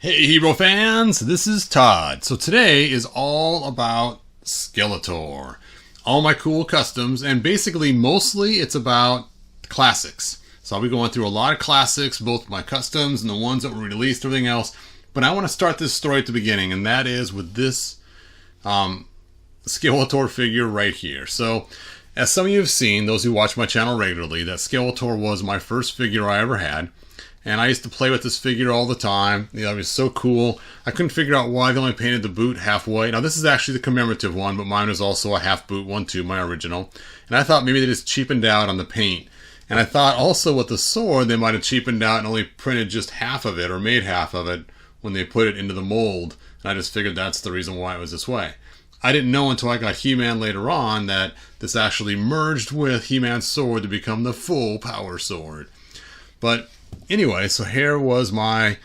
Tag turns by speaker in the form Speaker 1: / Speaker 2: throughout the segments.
Speaker 1: Hey Hero fans, this is Todd. So today is all about Skeletor. All my cool customs, and basically mostly it's about classics. So I'll be going through a lot of classics, both my customs and the ones that were released, everything else. But I want to start this story at the beginning, and that is with this Skeletor figure right here. So as some of you have seen, those who watch my channel regularly, that Skeletor was my first figure I ever had. And I used to play with this figure all the time. You know, it was so cool. I couldn't figure out why they only painted the boot halfway. Now, this is actually the commemorative one, but mine was also a half boot one too, my original. And I thought maybe they just cheapened out on the paint. And I thought also with the sword, they might have cheapened out and only printed just half of it, or made half of it, when they put it into the mold. And I just figured that's the reason why it was this way. I didn't know until I got He-Man later on that this actually merged with He-Man's sword to become the full power sword. But anyway, so here was my,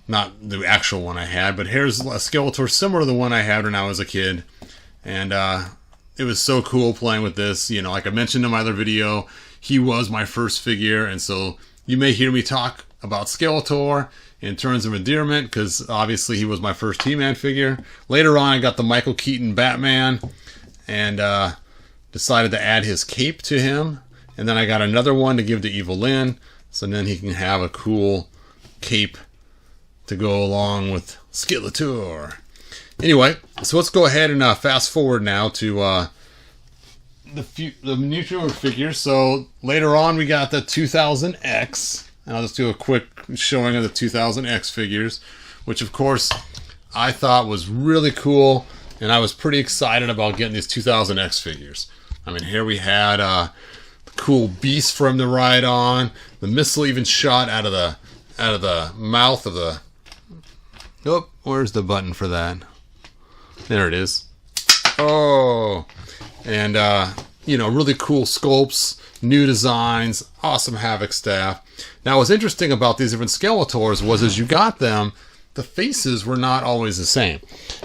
Speaker 1: not the actual one I had, but here's a Skeletor similar to the one I had when I was a kid. And it was so cool playing with this. You know, like I mentioned in my other video, he was my first figure. And so you may hear me talk about Skeletor in terms of endearment, because obviously he was my first He-Man figure. Later on, I got the Michael Keaton Batman and decided to add his cape to him. And then I got another one to give to Evil Lyn. So then he can have a cool cape to go along with Skeletor. Anyway, so let's go ahead and fast forward now to the newer figures. So later on we got the 2000X. And I'll just do a quick showing of the 2000X figures, which of course I thought was really cool. And I was pretty excited about getting these 2000X figures. I mean, here we had cool beast for him to ride on. The missile even shot out of the mouth of the. Oh, where's the button for that? There it is. Oh, and you know, really cool sculpts, new designs, awesome Havoc staff. Now, what's interesting about these different Skeletors was as you got them, the faces were not always the same.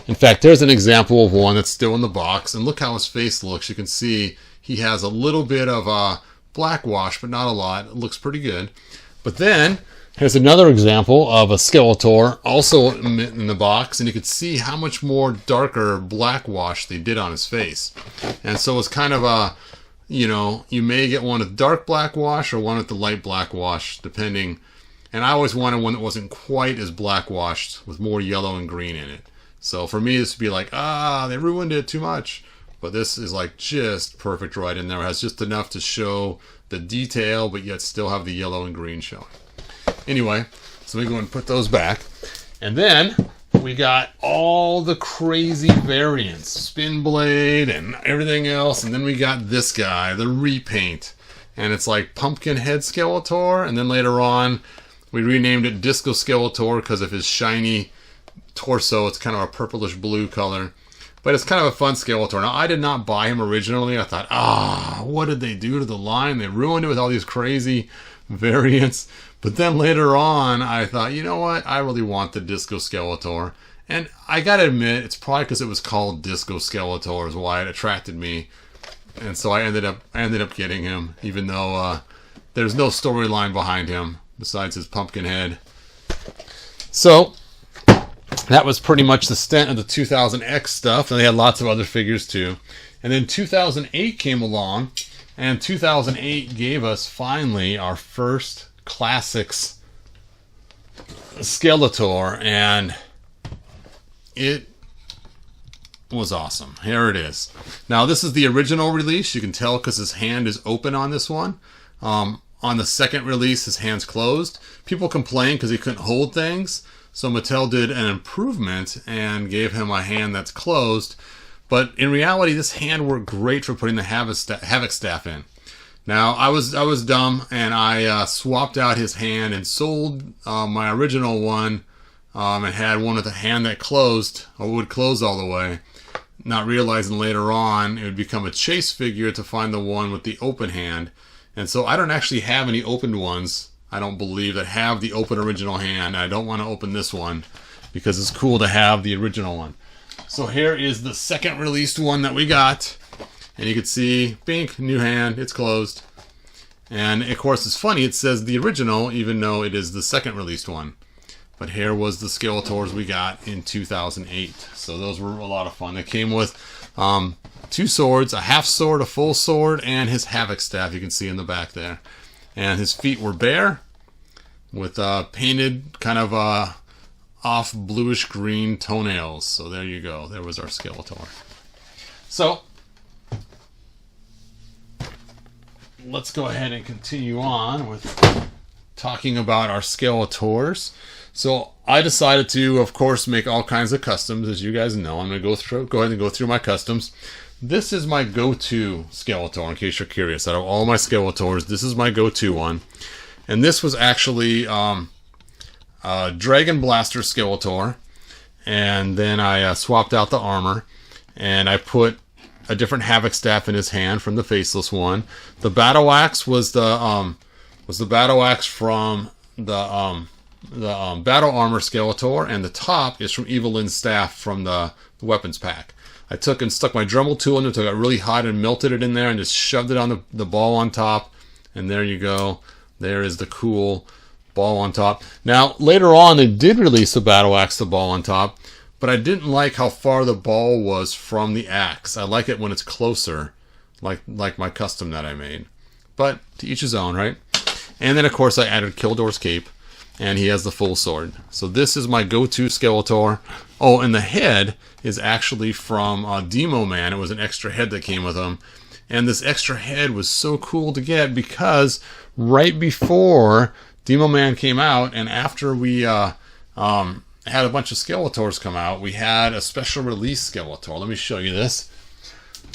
Speaker 1: In fact, there's an example of one that's still in the box, and look how his face looks. You can see he has a little bit of black wash, but not a lot. It looks pretty good. But then, here's another example of a Skeletor, also in the box, and you can see how much more darker black wash they did on his face. And so it's kind of a, you know, you may get one with dark black wash or one with the light black wash, depending. And I always wanted one that wasn't quite as black washed, with more yellow and green in it. So for me, this would be like, they ruined it too much. But this is like just perfect right in there. It has just enough to show the detail, but yet still have the yellow and green showing. Anyway, so we go and put those back. And then we got all the crazy variants. Spin Blade and everything else. And then we got this guy, the repaint. And it's like Pumpkinhead Skeletor. And then later on, we renamed it Disco Skeletor because of his shiny torso. It's kind of a purplish blue color. But it's kind of a fun Skeletor. Now, I did not buy him originally. I thought, what did they do to the line? They ruined it with all these crazy variants. But then later on, I thought, you know what? I really want the Disco Skeletor. And I gotta admit, it's probably because it was called Disco Skeletor is why it attracted me. And so I ended up getting him, even though there's no storyline behind him besides his pumpkin head. So that was pretty much the stint of the 2000X stuff, and they had lots of other figures too. And then 2008 came along, and 2008 gave us finally our first Classics Skeletor, and it was awesome. Here it is. Now, this is the original release. You can tell because his hand is open on this one. On the second release, his hand's closed. People complained because he couldn't hold things. So Mattel did an improvement and gave him a hand that's closed. But in reality, this hand worked great for putting the Havoc staff in. Now, I was dumb, and I swapped out his hand and sold my original one and had one with a hand that closed, or would close all the way, not realizing later on it would become a chase figure to find the one with the open hand. And so I don't actually have any opened ones, I don't believe, that have the open original hand. I don't want to open this one because it's cool to have the original one. So here is the second released one that we got. And you can see, bink, new hand, it's closed. And of course, it's funny, it says the original, even though it is the second released one. But here was the Skeletors we got in 2008. So those were a lot of fun. They came with 2 swords, a half sword, a full sword, and his Havoc staff you can see in the back there. And his feet were bare with painted kind of off bluish green toenails. So there you go. There was our Skeletor. So let's go ahead and continue on with talking about our Skeletors. So I decided to, of course, make all kinds of customs. As you guys know, I'm going to go ahead and go through my customs. This is my go-to Skeletor, in case you're curious. Out of all my Skeletors, this is my go-to one. And this was actually Dragon Blaster Skeletor. And then I swapped out the armor. And I put a different Havoc staff in his hand from the faceless one. The battle axe was the battle axe from the battle armor Skeletor, and the top is from Evelyn's staff from the weapons pack. I took and stuck my Dremel tool in it until it got really hot and melted it in there and just shoved it on the ball on top. And there you go. There is the cool ball on top. Now, later on, they did release the battle axe, the ball on top, but I didn't like how far the ball was from the axe. I like it when it's closer, like my custom that I made. But to each his own, right? And then, of course, I added Kildore's cape, and he has the full sword. So this is my go-to Skeletor. Oh, and the head is actually from Demo Man. It was an extra head that came with him. And this extra head was so cool to get because right before Demo Man came out, and after we had a bunch of Skeletors come out, we had a special release Skeletor. Let me show you this.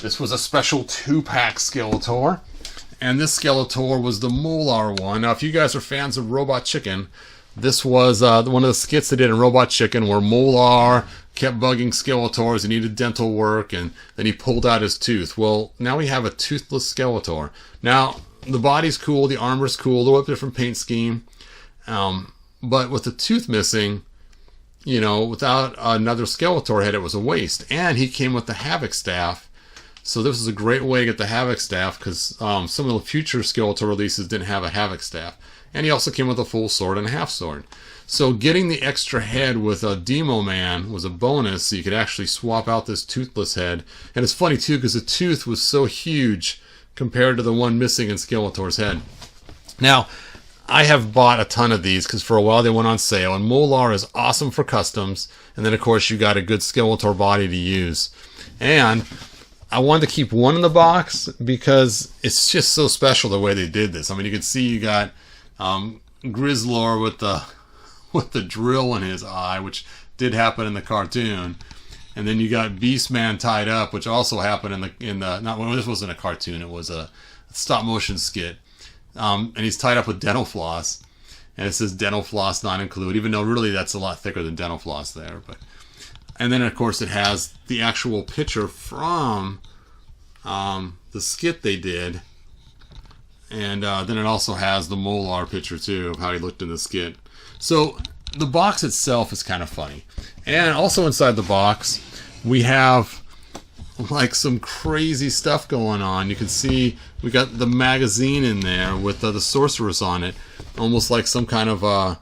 Speaker 1: This was a special 2-pack Skeletor. And this Skeletor was the Molar one. Now, if you guys are fans of Robot Chicken, this was one of the skits they did in Robot Chicken where Molar kept bugging Skeletors. He needed dental work, and then he pulled out his tooth. Well, now we have a toothless Skeletor. Now, the body's cool, the armor's cool, a little bit different paint scheme. But with the tooth missing, you know, without another Skeletor head, it was a waste. And he came with the Havoc staff. So this is a great way to get the Havoc staff because some of the future Skeletor releases didn't have a Havoc staff. And he also came with a full sword and a half sword. So getting the extra head with a Demo Man was a bonus, so you could actually swap out this toothless head. And it's funny too because the tooth was so huge compared to the one missing in Skeletor's head. Now, I have bought a ton of these because for a while they went on sale. And Molar is awesome for customs. And then of course you got a good Skeletor body to use. And I wanted to keep one in the box because it's just so special the way they did this. I mean, you can see you got Grizzlor with the drill in his eye, which did happen in the cartoon, and then you got Beastman tied up, which also happened this wasn't a cartoon, it was a stop motion skit, and he's tied up with dental floss, and it says dental floss not included, even though really that's a lot thicker than dental floss there, but. And then, of course, it has the actual picture from the skit they did. And then it also has the Molar picture, too, of how he looked in the skit. So the box itself is kind of funny. And also inside the box, we have like some crazy stuff going on. You can see we got the magazine in there with the sorceress on it. Almost like some kind of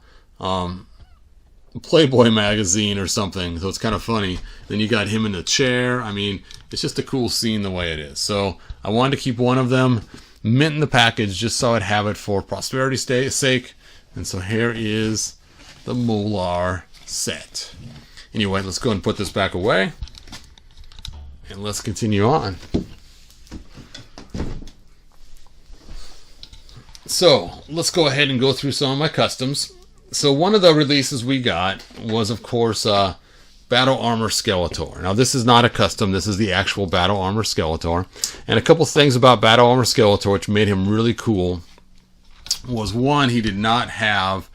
Speaker 1: Playboy magazine or something, so it's kind of funny. Then you got him in the chair. I mean, it's just a cool scene the way it is. So I wanted to keep one of them mint in the package just so I'd have it for posterity's sake. And so here is the Molar set. Anyway, let's go and put this back away. And let's continue on. So let's go ahead and go through some of my customs. So one of the releases we got was, of course, Battle Armor Skeletor. Now, this is not a custom. This is the actual Battle Armor Skeletor. And a couple things about Battle Armor Skeletor which made him really cool was, one, he did not have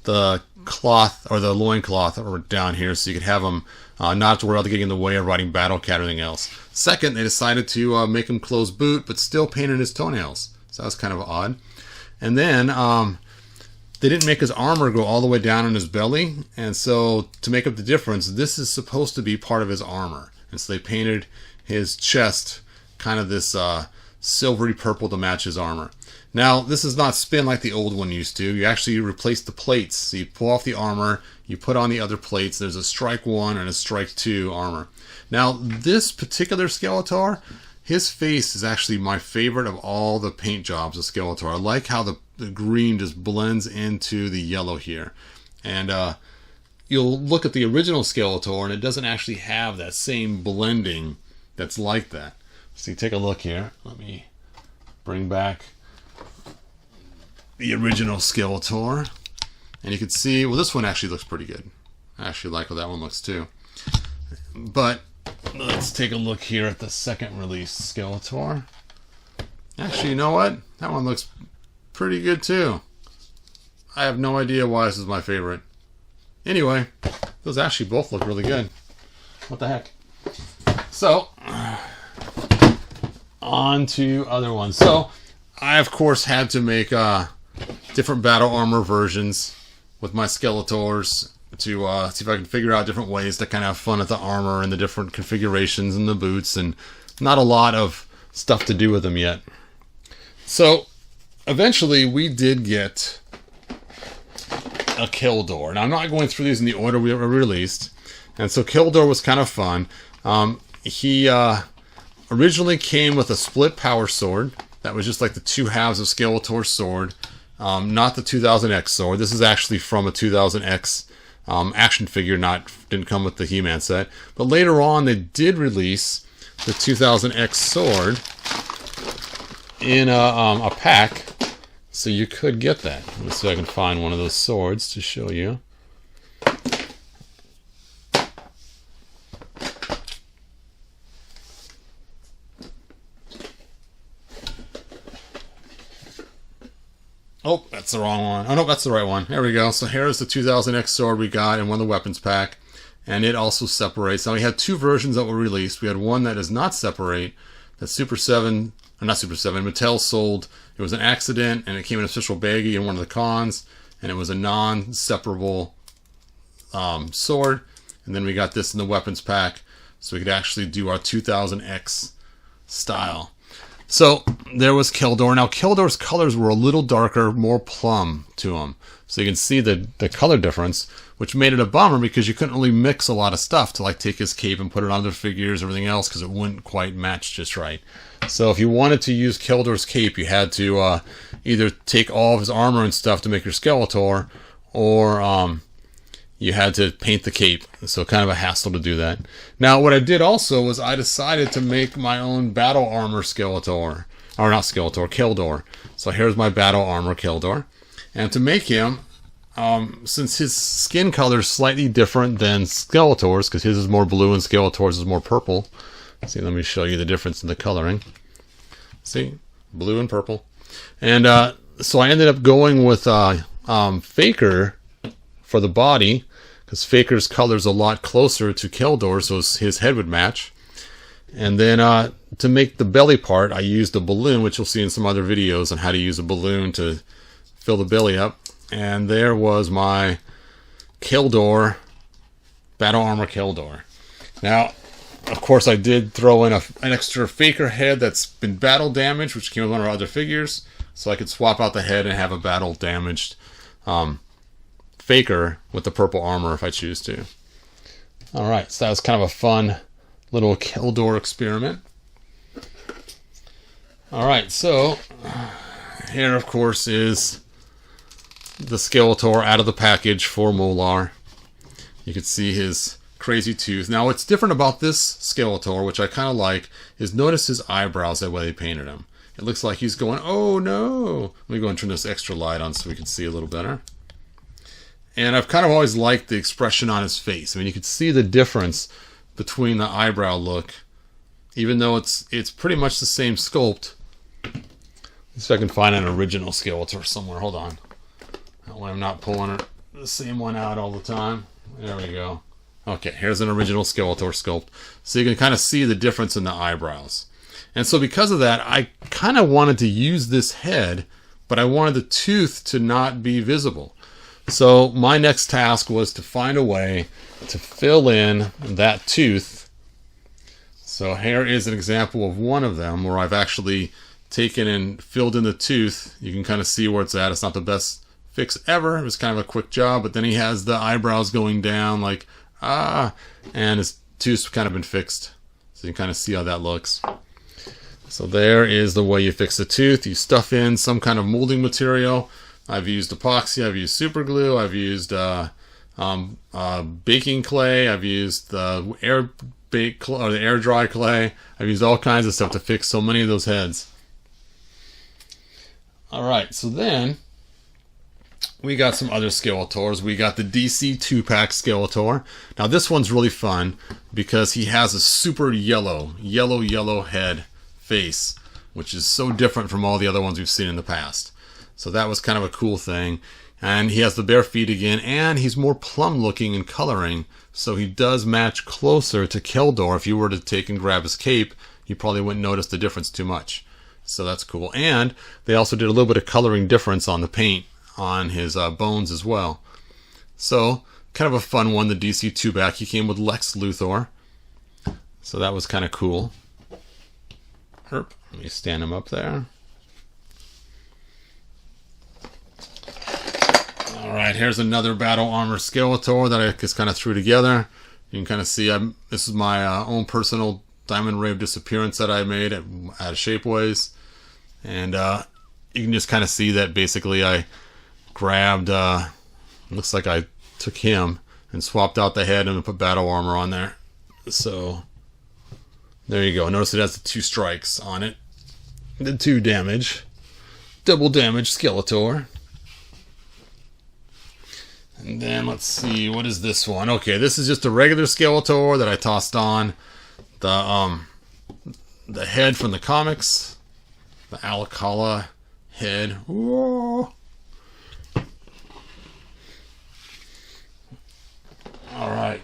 Speaker 1: the cloth or the loincloth down here, so you could have him not have to worry about getting in the way of riding Battle Cat or anything else. Second, they decided to make him closed boot, but still painted his toenails. So that was kind of odd. And then they didn't make his armor go all the way down on his belly, and so to make up the difference, this is supposed to be part of his armor. And so they painted his chest kind of this silvery purple to match his armor. Now, this is not spin like the old one used to. You actually replace the plates. So you pull off the armor, you put on the other plates. There's a strike 1 and a strike 2 armor. Now, this particular Skeletor, his face is actually my favorite of all the paint jobs of Skeletor. I like how the green just blends into the yellow here. And you'll look at the original Skeletor, and it doesn't actually have that same blending that's like that. So you take a look here. Let me bring back the original Skeletor. And you can see, well, this one actually looks pretty good. I actually like how that one looks too. But let's take a look here at the second release Skeletor. Actually, you know what? That one looks pretty good too. I have no idea why this is my favorite. Anyway, those actually both look really good. What the heck? So, on to other ones. So, I of course had to make different battle armor versions with my Skeletors to see if I can figure out different ways to kind of have fun with the armor and the different configurations and the boots, and not a lot of stuff to do with them yet. So, eventually we did get a Kildore. Now, I'm not going through these in the order we were released. And so Kildore was kind of fun. He originally came with a split power sword. That was just like the two halves of Skeletor's sword. Not the 2000X sword. This is actually from a 2000X action figure, didn't come with the He-Man set. But later on, they did release the 2000X sword in a pack. So you could get that. Let's see if I can find one of those swords to show you. Oh, that's the wrong one. Oh, no, that's the right one. There we go. So here's the 2000X sword we got in one of the weapons pack. And it also separates. Now, we had two versions that were released. We had one that does not separate. That Super 7, or not Super 7, Mattel sold. It was an accident, and it came in a special baggie in one of the cons, and it was a non-separable sword. And then we got this in the weapons pack, so we could actually do our 2000X style. So there was Kildore. Now Kildore's colors were a little darker, more plum to him. So you can see the color difference, which made it a bummer because you couldn't really mix a lot of stuff to like take his cape and put it on other figures, everything else, because it wouldn't quite match just right. So if you wanted to use Kildore's cape, you had to either take all of his armor and stuff to make your Skeletor, or you had to paint the cape. So kind of a hassle to do that. Now what I did also was I decided to make my own battle armor Skeletor. Or not Skeletor, Kildore. So here's my battle armor Kildore. And to make him, since his skin color is slightly different than Skeletor's, because his is more blue and Skeletor's is more purple. See, let me show you the difference in the coloring. See, blue and purple. And so I ended up going with Faker for the body, because Faker's color is a lot closer to Kildore, so his head would match. And then to make the belly part, I used a balloon, which you'll see in some other videos on how to use a balloon to fill the belly up. And there was my Kildore, battle armor Kildore. Now, of course, I did throw in an extra Faker head that's been battle damaged, which came with one of our other figures, so I could swap out the head and have a battle damaged Faker with the purple armor if I choose to. Alright, so that was kind of a fun little Kildore experiment. Alright, so here, of course, is the Skeletor out of the package for Molar. You can see his crazy tooth. Now, what's different about this Skeletor, which I kind of like, is notice his eyebrows, the way they painted him. It looks like he's going, oh no! Let me go and turn this extra light on so we can see a little better. And I've kind of always liked the expression on his face. I mean, you can see the difference between the eyebrow look, even though it's pretty much the same sculpt. Let's see if I can find an original Skeletor somewhere. Hold on. That way I'm not pulling the same one out all the time. There we go. Okay, here's an original Skeletor sculpt. So you can kind of see the difference in the eyebrows. And so because of that, I kind of wanted to use this head, but I wanted the tooth to not be visible. So my next task was to find a way to fill in that tooth. So here is an example of one of them where I've actually taken and filled in the tooth. You can kind of see where it's at. It's not the best fix ever. It was kind of a quick job, but then he has the eyebrows going down like, and his tooth's kind of been fixed. So you can kind of see how that looks. So there is the way you fix the tooth. You stuff in some kind of molding material. I've used epoxy, I've used super glue, I've used baking clay, I've used the air dry clay. I've used all kinds of stuff to fix so many of those heads. Alright, so then we got some other Skeletors. We got the DC 2-pack Skeletor. Now this one's really fun because he has a super yellow head face, which is so different from all the other ones we've seen in the past. So that was kind of a cool thing. And he has the bare feet again, and he's more plum looking in coloring, so he does match closer to Kildore. If you were to take and grab his cape, you probably wouldn't notice the difference too much. So that's cool. And they also did a little bit of coloring difference on the paint on his bones as well. So kind of a fun one, the DC 2-pack. He came with Lex Luthor, so that was kind of cool. Let me stand him up there. Alright, here's another battle armor Skeletor that I just kind of threw together. You can kind of see this is my own personal diamond ray of disappearance that I made at Shapeways. And you can just kind of see that basically I grabbed, looks like I took him and swapped out the head and put battle armor on there. So there you go. Notice it has the 2 strikes on it. Did 2 damage. Double damage Skeletor. And then let's see, what is this one? Okay, this is just a regular Skeletor that I tossed on the head from the comics, the Alcala head. Whoa. All right,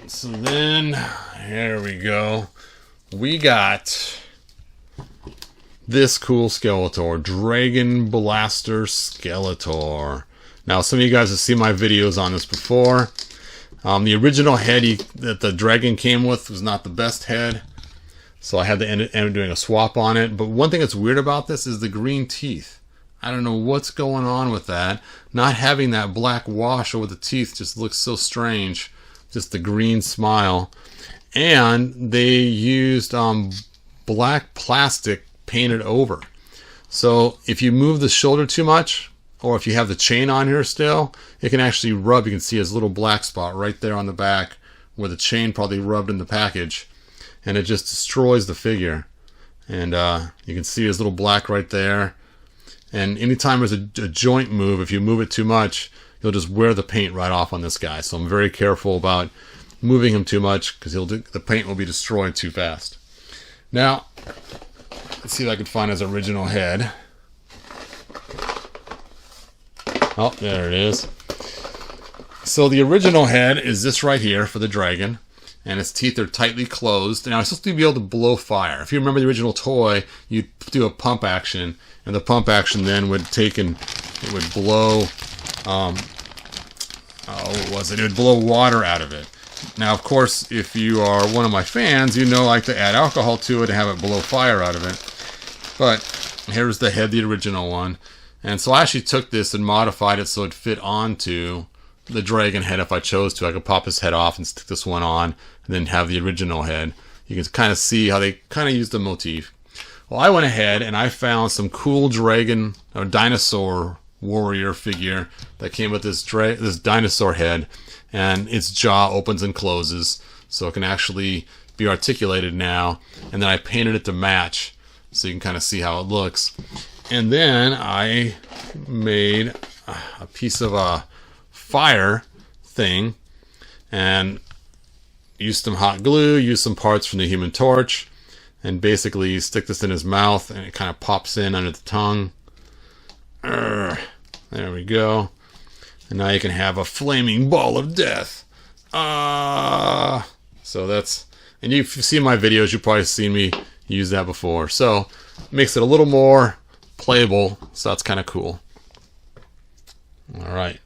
Speaker 1: so then here we go. We got this cool Skeletor, Dragon Blaster Skeletor. Now, some of you guys have seen my videos on this before. The original head that the dragon came with was not the best head, so I had to end up doing a swap on it. But one thing that's weird about this is the green teeth. I don't know what's going on with that. Not having that black wash over the teeth just looks so strange. Just the green smile. And they used black plastic painted over. So if you move the shoulder too much, or if you have the chain on here still, it can actually rub. You can see his little black spot right there on the back where the chain probably rubbed in the package. And it just destroys the figure. And you can see his little black right there. And anytime there's a joint move, if you move it too much, you'll just wear the paint right off on this guy. So I'm very careful about moving him too much because the paint will be destroyed too fast. Now, let's see if I can find his original head. Oh, there it is. So the original head is this right here for the dragon, and its teeth are tightly closed. Now it's supposed to be able to blow fire. If you remember the original toy, you'd do a pump action, and the pump action then would take and it would blow. What was it? It would blow water out of it. Now, of course, if you are one of my fans, you know I like to add alcohol to it and have it blow fire out of it. But here's the head, the original one. And so I actually took this and modified it so it fit onto the dragon head if I chose to. I could pop his head off and stick this one on and then have the original head. You can kind of see how they kind of used the motif. Well, I went ahead and I found some cool dragon or dinosaur warrior figure that came with this dinosaur head, and its jaw opens and closes so it can actually be articulated now. And then I painted it to match so you can kind of see how it looks. And then I made a piece of a fire thing and used some hot glue, used some parts from the Human Torch, and basically you stick this in his mouth and it kind of pops in under the tongue. There we go. And now you can have a flaming ball of death. So that's, and if you've seen my videos, you've probably seen me use that before. So it makes it a little more playable, so that's kind of cool. Alright,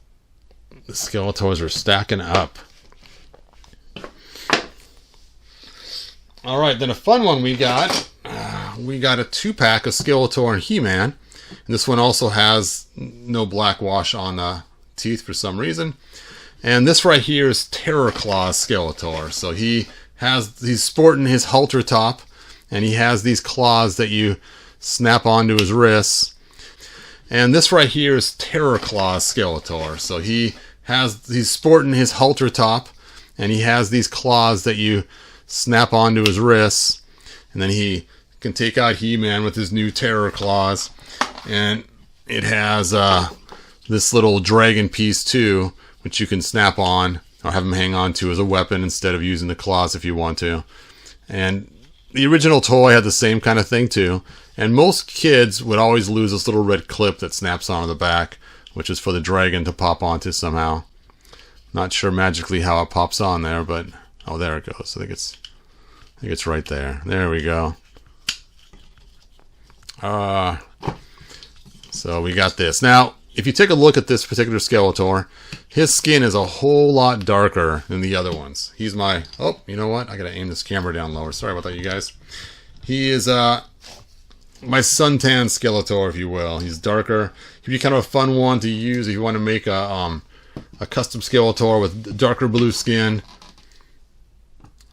Speaker 1: the Skeletors are stacking up. Alright, then a fun one we got a 2-pack of Skeletor and He-Man. And this one also has no black wash on the teeth for some reason. And this right here is Terra Claws Skeletor. So he's sporting his halter top, and he has these claws that you snap onto his wrists. And this right here is Terra Claws Skeletor. So he's sporting his halter top, and he has these claws that you snap onto his wrists. And then he can take out He-Man with his new Terra Claws. And it has this little dragon piece too, which you can snap on or have him hang on to as a weapon instead of using the claws if you want to. And the original toy had the same kind of thing too. And most kids would always lose this little red clip that snaps onto the back, which is for the dragon to pop onto somehow. Not sure magically how it pops on there, but oh, there it goes. I think it's right there. There we go. So we got this. Now, if you take a look at this particular Skeletor, his skin is a whole lot darker than the other ones. He's my... Oh, you know what? I gotta aim this camera down lower. Sorry about that, you guys. He is my suntan Skeletor, if you will. He's darker. He'd be kind of a fun one to use if you want to make a custom Skeletor with darker blue skin.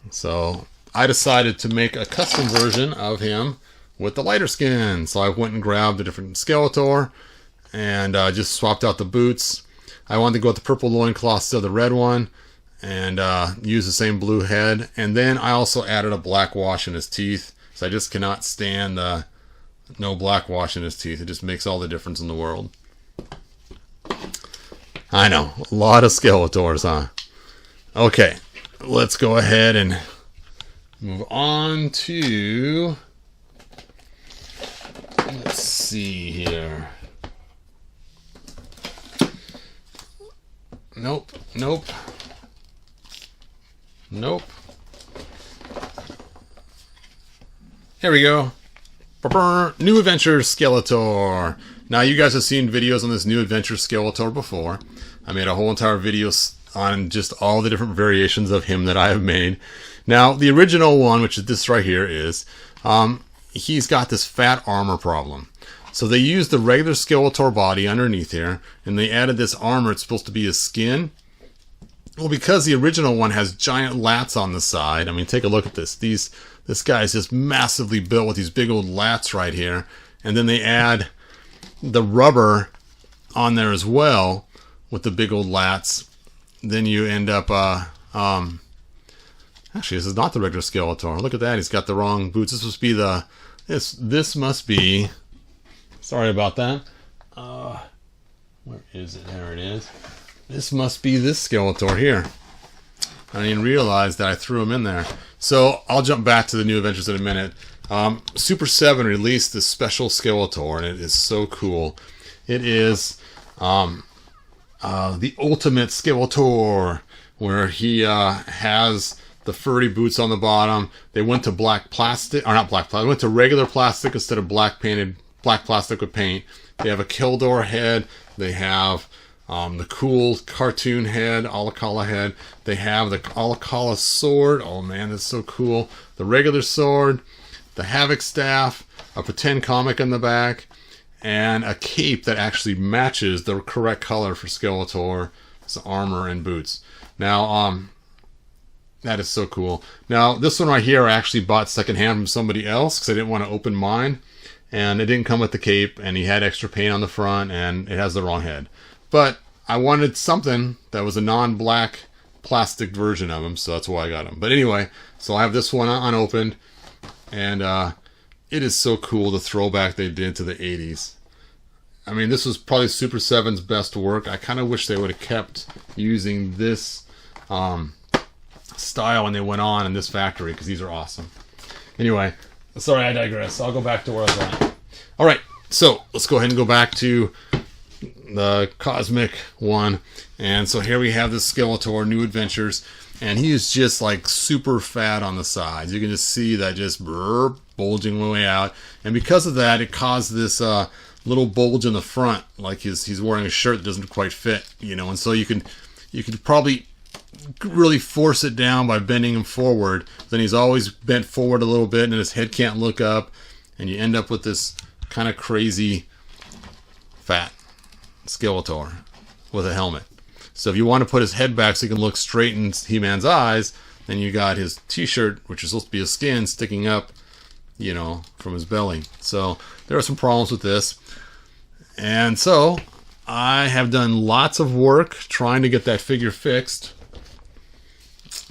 Speaker 1: So I decided to make a custom version of him with the lighter skin. So I went and grabbed a different Skeletor and just swapped out the boots. I wanted to go with the purple loincloth instead of the red one, and use the same blue head. And then I also added a black wash in his teeth. So I just cannot stand no black wash in his teeth. It just makes all the difference in the world. I know, a lot of Skeletors, huh? Okay, let's go ahead and move on to... Let's see here. Nope. Here we go. New Adventure Skeletor. Now, you guys have seen videos on this New Adventure Skeletor before. I made a whole entire video on just all the different variations of him that I have made. Now, the original one, which is this right here, is he's got this fat armor problem. So they used the regular Skeletor body underneath here, and they added this armor. It's supposed to be his skin. Well, because the original one has giant lats on the side. I mean, take a look at this. This guy is just massively built with these big old lats right here. And then they add the rubber on there as well with the big old lats. Then you end up... Actually, this is not the regular Skeletor. Look at that. He's got the wrong boots. This must be the... This must be... Sorry about that. Where is it? There it is. This must be this Skeletor here. I didn't even realize that I threw him in there. So I'll jump back to the New Adventures in a minute. Super 7 released this special Skeletor, and it is so cool. It is the ultimate Skeletor, where he has the furry boots on the bottom. They went to black plastic, or not black plastic. They went to regular plastic instead of black plastic with paint. They have a Kildore head. They have the cool cartoon head, Alakala head. They have the Alakala sword. Oh man, that's so cool. The regular sword, the Havoc staff, a pretend comic in the back, and a cape that actually matches the correct color for Skeletor's armor and boots. Now, that is so cool. Now, this one right here I actually bought secondhand from somebody else because I didn't want to open mine. And it didn't come with the cape, and he had extra paint on the front, and it has the wrong head. But I wanted something that was a non-black plastic version of him, so that's why I got him. But anyway, so I have this one unopened, and it is so cool, the throwback they did to the 80s. I mean, this was probably Super 7's best work. I kind of wish they would have kept using this style when they went on in this factory, because these are awesome. Anyway, sorry, I digress. I'll go back to where I was at. All right, so let's go ahead and go back to the Cosmic one. And so here we have this Skeletor, New Adventures, and he is just like super fat on the sides. You can just see that just bulging way out. And because of that, it caused this little bulge in the front, like he's wearing a shirt that doesn't quite fit, you know. And so you could probably really force it down by bending him forward. Then he's always bent forward a little bit, and his head can't look up, and you end up with this kind of crazy fat Skeletor with a helmet. So if you want to put his head back so you can look straight in He-Man's eyes, then you got his t-shirt, which is supposed to be his skin, sticking up, you know, from his belly. So there are some problems with this. And so I have done lots of work trying to get that figure fixed.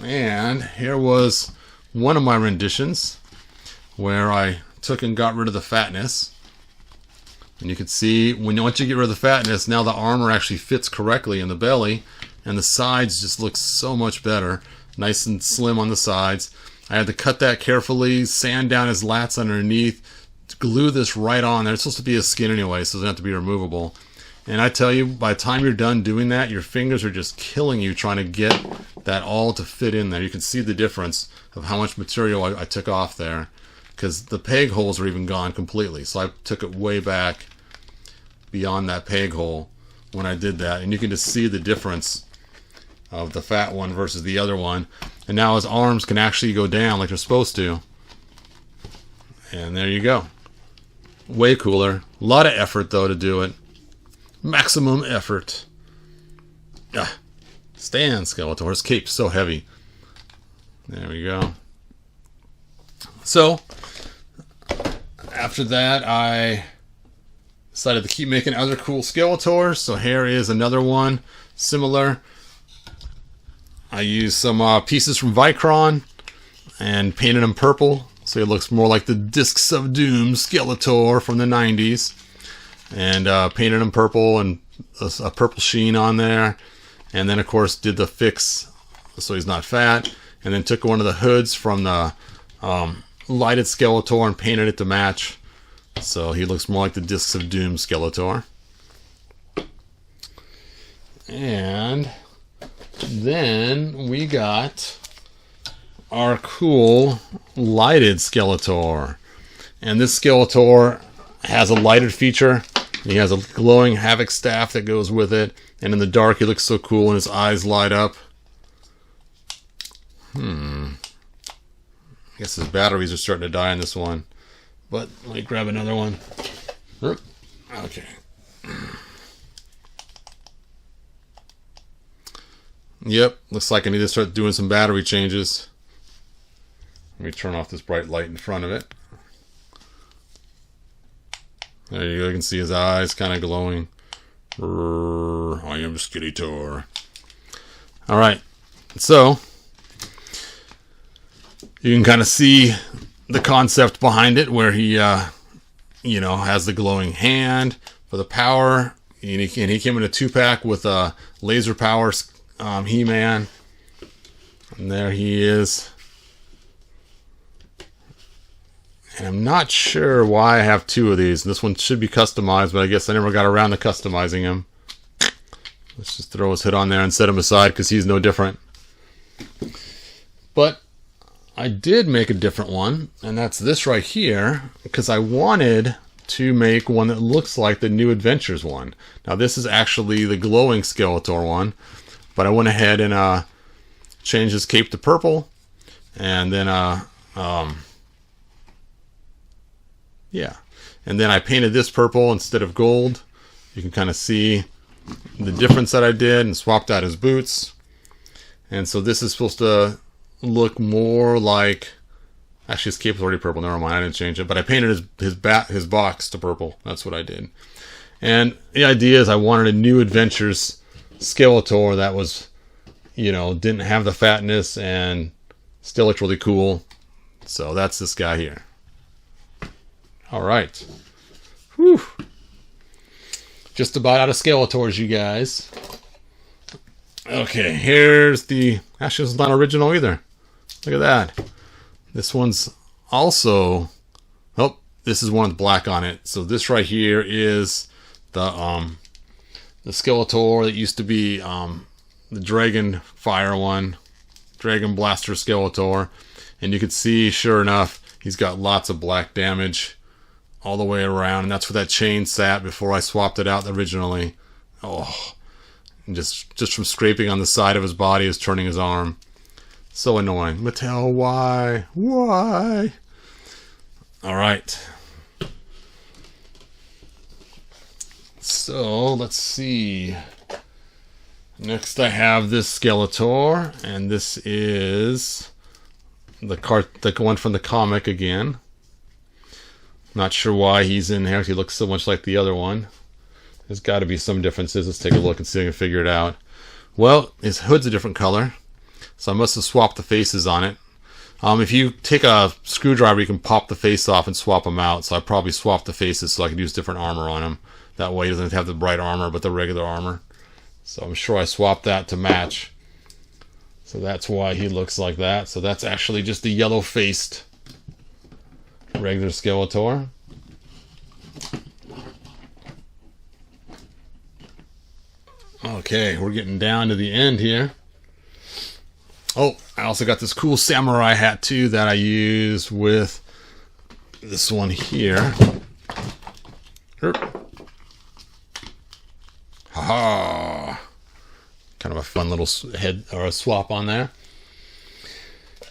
Speaker 1: And here was one of my renditions where I took and got rid of the fatness. And you can see once you get rid of the fatness, now the armor actually fits correctly in the belly, and the sides just look so much better. Nice and slim on the sides. I had to cut that carefully, sand down his lats underneath, glue this right on there. It's supposed to be his skin anyway, so it doesn't have to be removable. And I tell you, by the time you're done doing that, your fingers are just killing you trying to get that all to fit in there. You can see the difference of how much material I took off there, because the peg holes are even gone completely. So I took it way back beyond that peg hole when I did that, and you can just see the difference of the fat one versus the other one. And now his arms can actually go down like they're supposed to. And there you go. Way cooler. A lot of effort though to do it. Maximum effort. Ah, stand Skeletor. His cape's so heavy. There we go. So after that, I decided to keep making other cool Skeletors. So here is another one similar. I used some pieces from Vicron and painted them purple, so it looks more like the Discs of Doom Skeletor from the 90s. And painted him purple and a purple sheen on there. And then, of course, did the fix so he's not fat. And then took one of the hoods from the lighted Skeletor and painted it to match. So he looks more like the Discs of Doom Skeletor. And then we got our cool lighted Skeletor. And this Skeletor has a lighted feature. He has a glowing Havoc staff that goes with it. And in the dark, he looks so cool and his eyes light up. I guess his batteries are starting to die on this one. But let me grab another one. Okay. Yep, looks like I need to start doing some battery changes. Let me turn off this bright light in front of it. There you go, you can see his eyes kind of glowing. I am Skeletor. Alright, so you can kind of see the concept behind it, where he, you know, has the glowing hand for the power. And he came in a 2-pack with a laser power He-Man. And there he is. And I'm not sure why I have 2 of these. This one should be customized, but I guess I never got around to customizing him. Let's just throw his hood on there and set him aside because he's no different. But I did make a different one, and that's this right here, because I wanted to make one that looks like the New Adventures one. Now this is actually the glowing Skeletor one, but I went ahead and changed his cape to purple, and then yeah, and then I painted this purple instead of gold. You can kind of see the difference that I did, and swapped out his boots. And so this is supposed to look more like, actually his cape is already purple, never mind, I didn't change it, but I painted his box to purple. That's what I did. And the idea is I wanted a New Adventures Skeletor that was, you know, didn't have the fatness and still looked really cool. So that's this guy here. Alright. Whew. Just about out of Skeletors, you guys. Okay, here's the... Actually, it's not original either. Look at that. This one's also... Oh, this is one with black on it. So this right here is the Skeletor that used to be the Dragon Fire one. Dragon Blaster Skeletor. And you can see, sure enough, he's got lots of black damage all the way around. And that's where that chain sat before I swapped it out originally. Oh... And just from scraping on the side of his body is turning his arm. So annoying. Mattel, why? Why? Alright. So So let's see. Next I have this Skeletor, and this is the one from the comic again. Not sure why he's in here. He looks so much like the other one. There's got to be some differences. Let's take a look and see if I can figure it out. Well, his hood's a different color, so I must have swapped the faces on it. If you take a screwdriver, you can pop the face off and swap them out. So I probably swapped the faces so I could use different armor on him. That way he doesn't have the bright armor, but the regular armor. So I'm sure I swapped that to match. So that's why he looks like that. So that's actually just the yellow-faced regular Skeletor. Okay, we're getting down to the end here. Oh, I also got this cool samurai hat too that I use with this one here. Haha! Kind of a fun little head or a swap on there.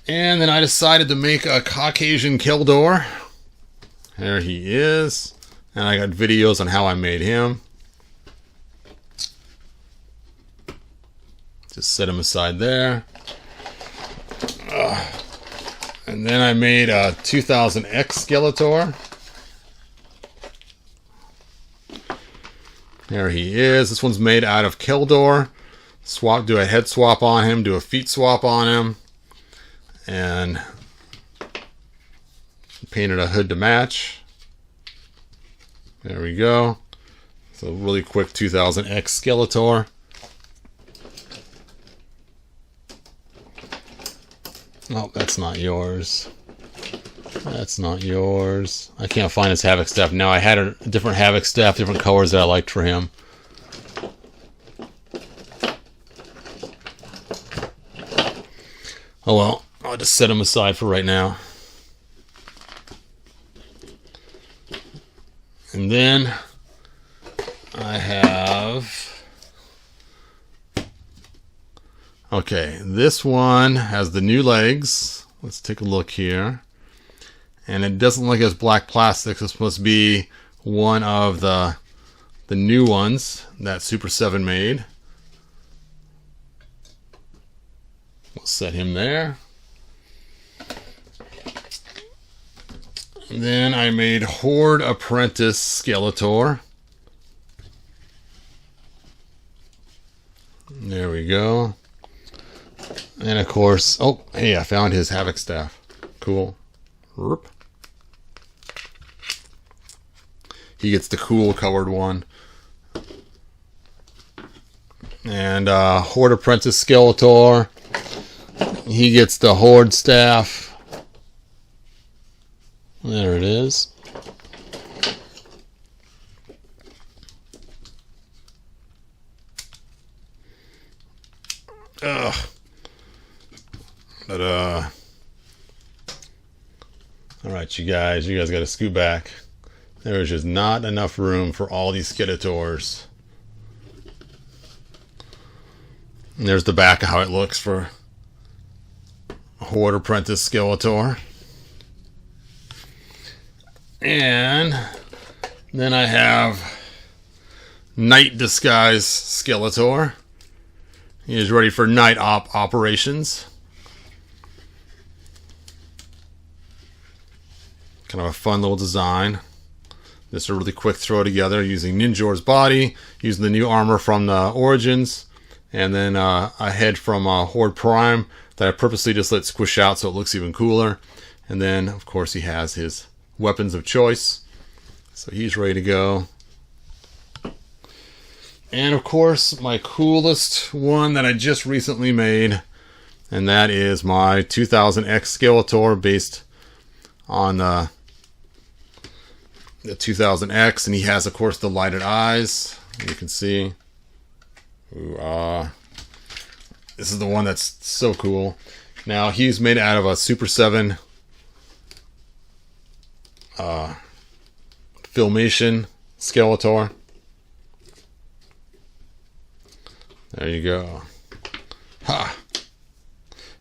Speaker 1: And then I decided to make a Caucasian Kildore. There he is. And I got videos on how I made him. Just set him aside there. And then I made a 2000 X Skeletor. There he is. This one's made out of Kildore. Do a head swap on him, do a feet swap on him, and painted a hood to match. There we go. So really quick 2000 X Skeletor. Oh, that's not yours. That's not yours. I can't find his Havoc staff now. I had a different Havoc staff, different colors that I liked for him. Oh well, I'll just set him aside for right now. And then I have... Okay, this one has the new legs. Let's take a look here. And it doesn't look as black plastic. This must be one of the new ones that Super 7 made. We'll set him there. And then I made Horde Apprentice Skeletor. There we go. And of course, oh, hey, I found his Havoc staff. Cool. He gets the cool colored one. And Horde Apprentice Skeletor. He gets the Horde staff. There it is. Ugh. But alright, you guys got to scoot back. There's just not enough room for all these Skeletors. And there's the back of how it looks for Horde Apprentice Skeletor. And then I have Night Disguise Skeletor. He is ready for night operations. Kind of a fun little design. This is a really quick throw together using Ninjor's body, using the new armor from the Origins, and then a head from Horde Prime that I purposely just let squish out so it looks even cooler. And then, of course, he has his weapons of choice. So he's ready to go. And, of course, my coolest one that I just recently made, and that is my 2000 X Skeletor based on the 2000X, and he has, of course, the lighted eyes. You can see. Ooh, this is the one that's so cool. Now, he's made out of a Super 7 Filmation Skeletor. There you go. Ha!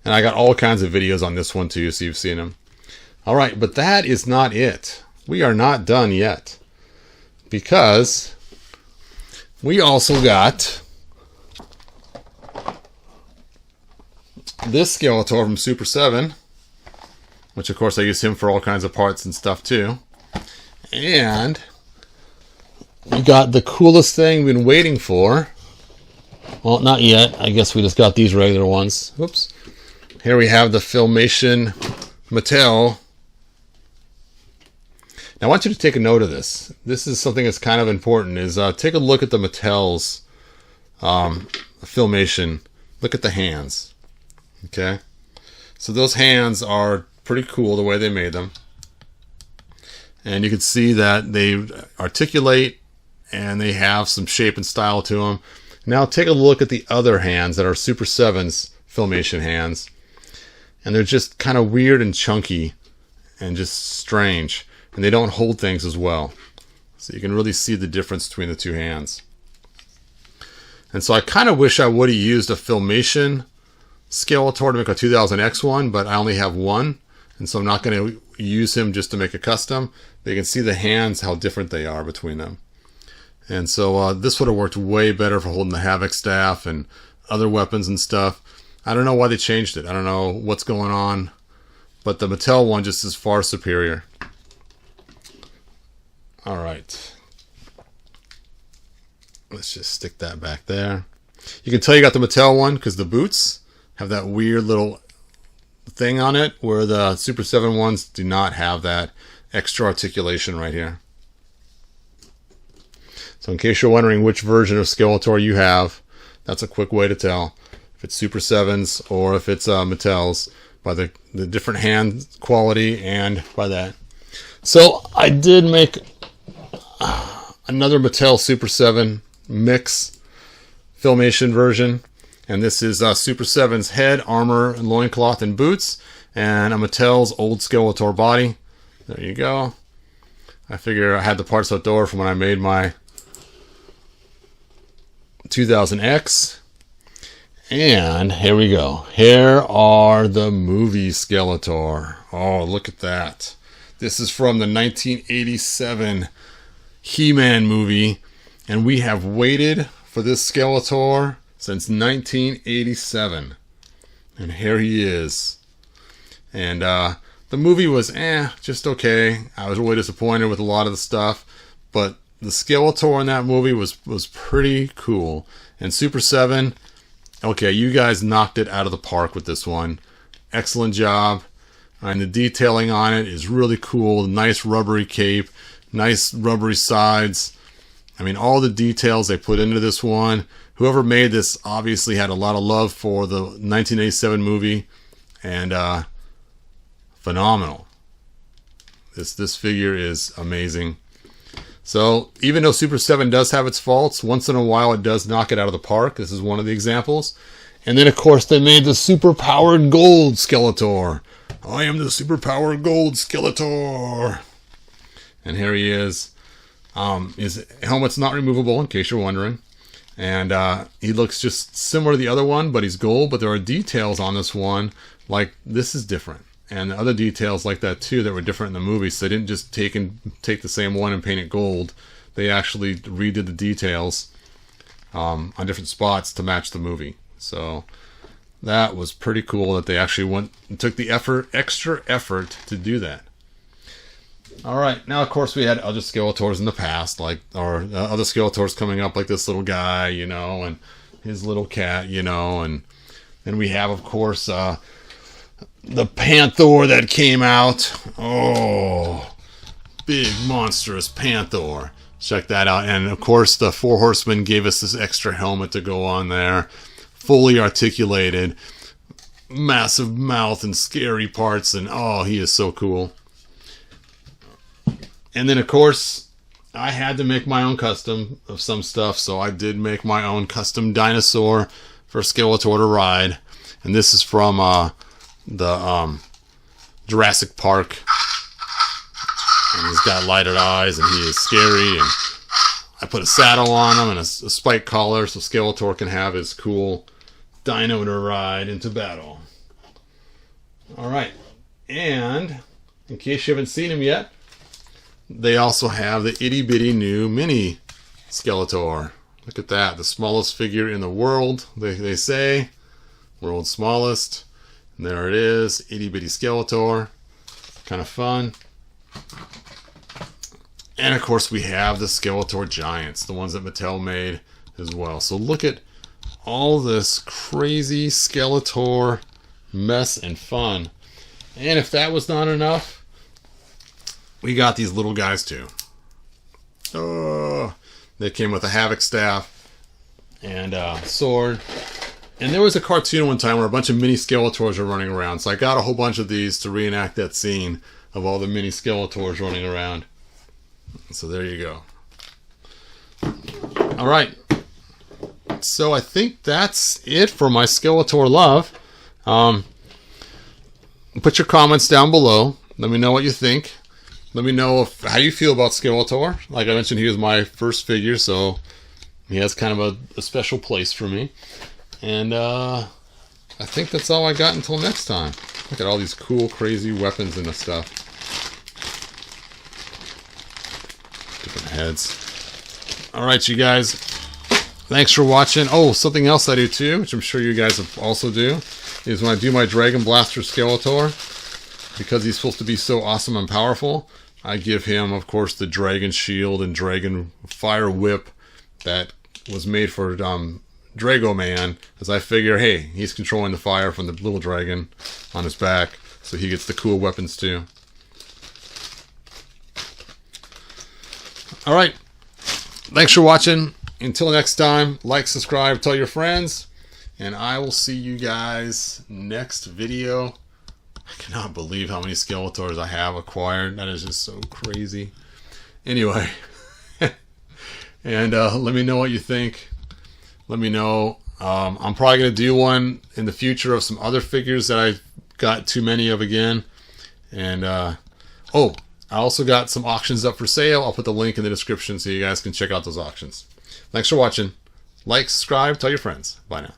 Speaker 1: And I got all kinds of videos on this one too, so you've seen them. Alright, but that is not it. We are not done yet. Because We also got this Skeletor from Super 7, which of course I use him for all kinds of parts and stuff too. And we got the coolest thing we've been waiting for. Well, not yet. I guess we just got these regular ones. Whoops. Here we have the Filmation Mattel. Now I want you to take a note of this. This is something that's kind of important. Is take a look at the Mattel's Filmation. Look at the hands. Okay, so those hands are pretty cool the way they made them, and you can see that they articulate and they have some shape and style to them. Now take a look at the other hands that are Super 7's Filmation hands, and they're just kind of weird and chunky and just strange, and they don't hold things as well. So you can really see the difference between the two hands. And so I kind of wish I would have used a Filmation Skeletor to make a 2000X one, but I only have one, and so I'm not going to use him just to make a custom. But you can see the hands, how different they are between them. And so this would have worked way better for holding the Havoc staff and other weapons and stuff. I don't know why they changed it. I don't know what's going on, but the Mattel one just is far superior. All right. Let's just stick that back there. You can tell you got the Mattel one because the boots have that weird little thing on it, where the Super 7 ones do not have that extra articulation right here. So in case you're wondering which version of Skeletor you have, that's a quick way to tell if it's Super 7's or if it's Mattel's, by the different hand quality and by that. So I did make another Mattel Super 7 mix Filmation version. And this is Super 7's head, armor, loincloth, and boots. And a Mattel's old Skeletor body. There you go. I figure I had the parts outdoor from when I made my 2000X. And here we go. Here are the movie Skeletor. Oh, look at that. This is from the 1987 He-Man movie. And we have waited for this Skeletor since 1987, and here he is. And the movie was just okay. I was really disappointed with a lot of the stuff, but the Skeletor in that movie was pretty cool. And Super 7, okay, you guys knocked it out of the park with this one. Excellent job. And the detailing on it is really cool. Nice rubbery cape, nice rubbery sides. I mean, all the details they put into this one. Whoever made this obviously had a lot of love for the 1987 movie, and phenomenal. This figure is amazing. So even though Super 7 does have its faults, once in a while it does knock it out of the park. This is one of the examples. And then of course they made the super powered gold Skeletor. I am the super powered gold Skeletor. And here he is. His helmet's not removable, in case you're wondering. And he looks just similar to the other one, but he's gold. But there are details on this one, like this is different. And other details like that too that were different in the movie. So they didn't just take the same one and paint it gold. They actually redid the details on different spots to match the movie. So that was pretty cool that they actually went and took the extra effort to do that. Alright, now of course we had other Skeletors in the past, like, or other Skeletors coming up, like this little guy, you know, and his little cat, you know, and then we have, of course, the Panther that came out. Oh, big monstrous Panther. Check that out. And of course the Four Horsemen gave us this extra helmet to go on there. Fully articulated, massive mouth and scary parts, and oh, he is so cool. And then of course I had to make my own custom of some stuff, so I did make my own custom dinosaur for Skeletor to ride. And this is from the Jurassic Park. And he's got lighted eyes and he is scary, and I put a saddle on him and a spike collar so Skeletor can have his cool dino to ride into battle. Alright, and in case you haven't seen him yet, they also have the itty bitty new mini Skeletor. Look Look at that. The smallest figure in the world, they say. World's smallest. And there it is. Itty bitty Skeletor. Kind of fun. And of course we have the Skeletor Giants, the ones that Mattel made as well. So look at all this crazy Skeletor mess and fun. And if that was not enough, we got these little guys too. Oh, they came with a Havoc staff and a sword. And there was a cartoon one time where a bunch of mini Skeletors are running around. So I got a whole bunch of these to reenact that scene of all the mini Skeletors running around. So there you go. All right. So I think that's it for my Skeletor love. Put your comments down below. Let me know what you think. Let me know how you feel about Skeletor. Like I mentioned, he was my first figure, so he has kind of a special place for me. And I think that's all I got until next time. Look at all these cool, crazy weapons and stuff. Different heads. All right, you guys. Thanks for watching. Oh, something else I do too, which I'm sure you guys also do, is when I do my Dragon Blaster Skeletor, because he's supposed to be so awesome and powerful, I give him, of course, the Dragon Shield and Dragon Fire Whip that was made for Drago Man, as I figure, hey, he's controlling the fire from the little dragon on his back, so he gets the cool weapons too. Alright, thanks for watching. Until next time, like, subscribe, tell your friends, and I will see you guys next video. I cannot believe how many Skeletors I have acquired. That is just so crazy. Anyway, and let me know what you think. Let me know. I'm probably going to do one in the future of some other figures that I've got too many of again. And, oh, I also got some auctions up for sale. I'll put the link in the description so you guys can check out those auctions. Thanks for watching. Like, subscribe, tell your friends. Bye now.